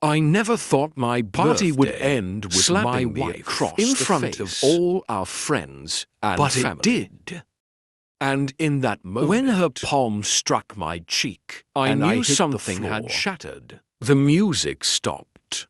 I never thought my party would end with slapping my me wife across in the front of face. all our friends and But family. it did. And in that moment, when her palm struck my cheek, I knew something had shattered. The music stopped.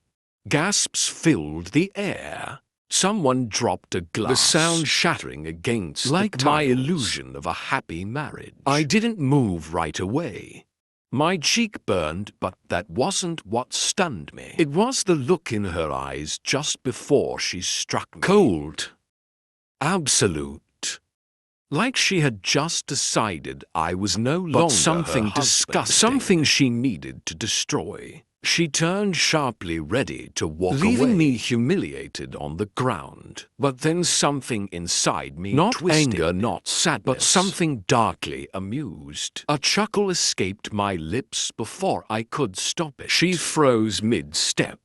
Gasps filled the air. Someone dropped a glass, the sound shattering against like my illusion of a happy marriage. I didn't move right away. My cheek burned, but that wasn't what stunned me. It was the look in her eyes just before she struck me. Cold. Absolute. Like she had just decided I was no longer something disgusting, something she needed to destroy. She turned sharply, ready to walk away, leaving me humiliated on the ground. But then something inside me, not anger, not sadness, but something darkly amused. A chuckle escaped my lips before I could stop it. She froze mid-step.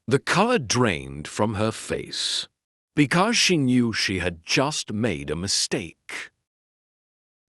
The color drained from her face, because she knew she had just made a mistake.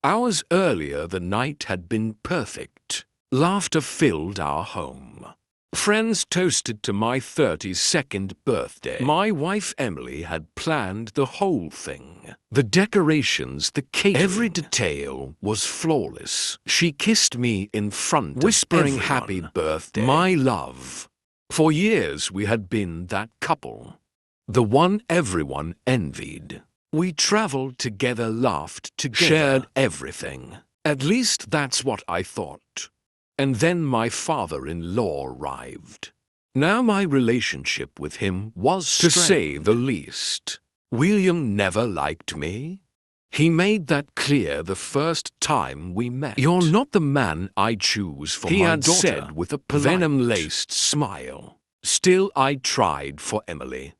Hours earlier, the night had been perfect. Laughter filled our home. Friends toasted to my 32nd birthday. My wife Emily had planned the whole thing. The decorations, the catering. Every detail was flawless. She kissed me in front, whispering happy birthday, my love. For years we had been that couple. The one everyone envied. We traveled together, laughed together, shared everything. At least that's what I thought. And then my father-in-law arrived. Now my relationship with him was strained, to say the least. William never liked me. He made that clear the first time we met. You're not the man I choose for my daughter, he had said with a polite, venom-laced smile. Still, I tried for Emily.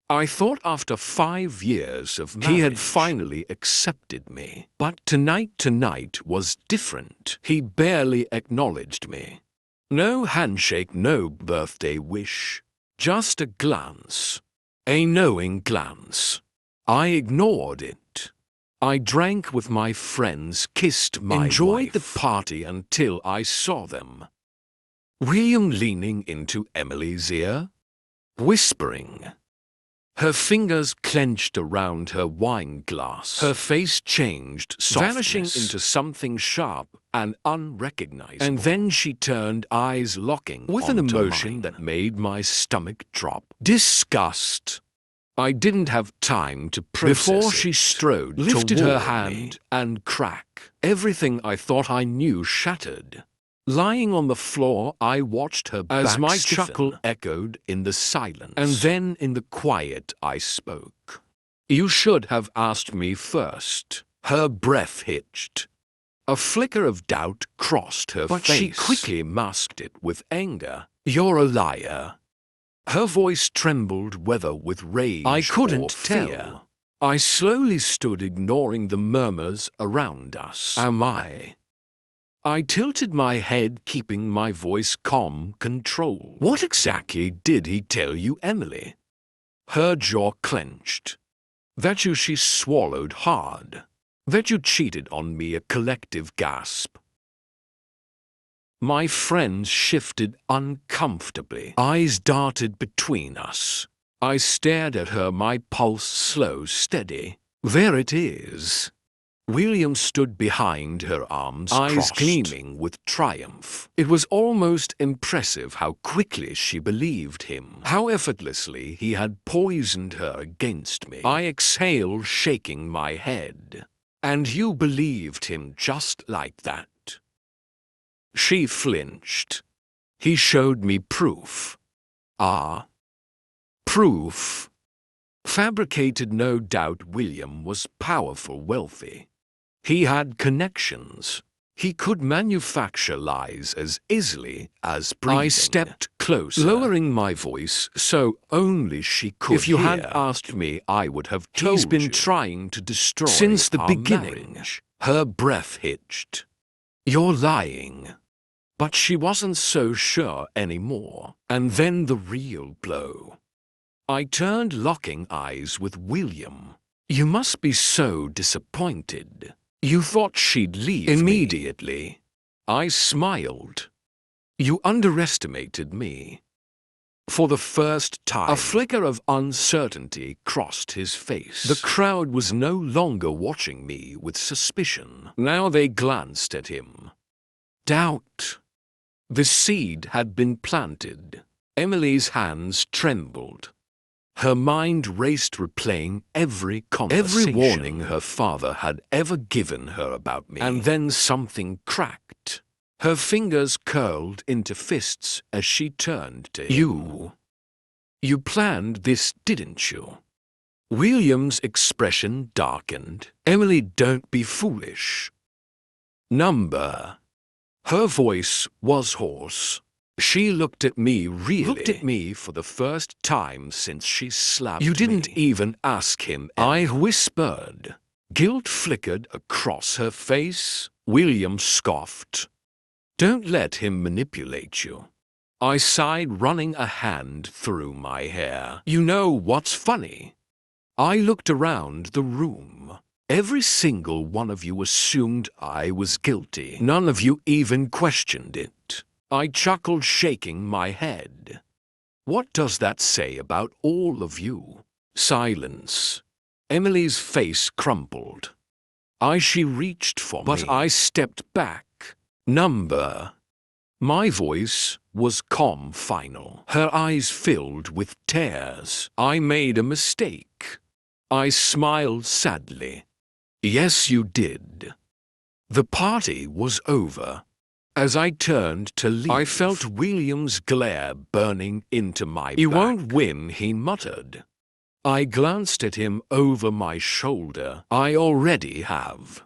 I thought after 5 years of marriage, he had finally accepted me. But tonight was different. He barely acknowledged me. No handshake, no birthday wish. Just a glance. A knowing glance. I ignored it. I drank with my friends, kissed my enjoyed wife, the party until I saw them. William leaning into Emily's ear, whispering. Her fingers clenched around her wine glass. Her face changed, vanishing into something sharp and unrecognizable. And then she turned, eyes locking with an emotion that made my stomach drop. Disgust. I didn't have time to process before she strode, lifted her hand, and crack. Everything I thought I knew shattered. Lying on the floor, I watched her back as my chuckle echoed in the silence. And then in the quiet I spoke. You should have asked me first. Her breath hitched. A flicker of doubt crossed her face. But she quickly masked it with anger. You're a liar. Her voice trembled, whether with rage I couldn't tell. I slowly stood, ignoring the murmurs around us. Am I? I tilted my head, keeping my voice calm, controlled. What exactly did he tell you, Emily? Her jaw clenched. That you, she swallowed hard. That you cheated on me, a collective gasp. My friends shifted uncomfortably. Eyes darted between us. I stared at her, my pulse slow, steady. There it is. William stood behind her, arms eyes gleaming with triumph. It was almost impressive how quickly she believed him, how effortlessly he had poisoned her against me. I exhaled, shaking my head. And you believed him just like that? She flinched. He showed me proof. Ah. Proof. Fabricated, no doubt. William was powerful, wealthy. He had connections. He could manufacture lies as easily as breathing. I stepped closer, lowering my voice so only she could If you hear. Had asked me, I would have told you. He's been trying to destroy since the beginning. Marriage. Her breath hitched. You're lying. But she wasn't so sure anymore. And then the real blow. I turned, locking eyes with William. You must be so disappointed. You thought she'd leave immediately. I smiled. You underestimated me. For the first time, a flicker of uncertainty crossed his face. The crowd was no longer watching me with suspicion. Now they glanced at him. Doubt. The seed had been planted. Emily's hands trembled. Her mind raced, replaying every conversation, every warning her father had ever given her about me. And then something cracked. Her fingers curled into fists as she turned to him. You planned this, didn't you? William's expression darkened. Emily, don't be foolish. Number. Her voice was hoarse. She looked at me for the first time since she slapped me. You didn't even ask him. I whispered. Guilt flickered across her face. William scoffed. Don't let him manipulate you. I sighed, running a hand through my hair. You know what's funny? I looked around the room. Every single one of you assumed I was guilty. None of you even questioned it. I chuckled, shaking my head. What does that say about all of you? Silence. Emily's face crumpled. She reached for me, but I stepped back. Number. My voice was calm, final. Her eyes filled with tears. I made a mistake. I smiled sadly. Yes, you did. The party was over. As I turned to leave, I felt William's glare burning into my back. You won't win, he muttered. I glanced at him over my shoulder. I already have.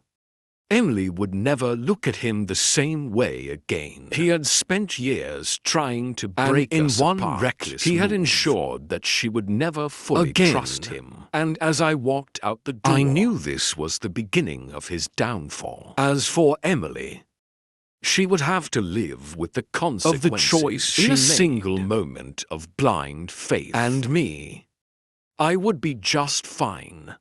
Emily would never look at him the same way again. He had spent years trying to break us apart. In one reckless move, he had ensured that she would never fully trust him. And as I walked out the door, I knew this was the beginning of his downfall. As for Emily, she would have to live with the consequences of the choice she made. In a single moment of blind faith. And me, I would be just fine.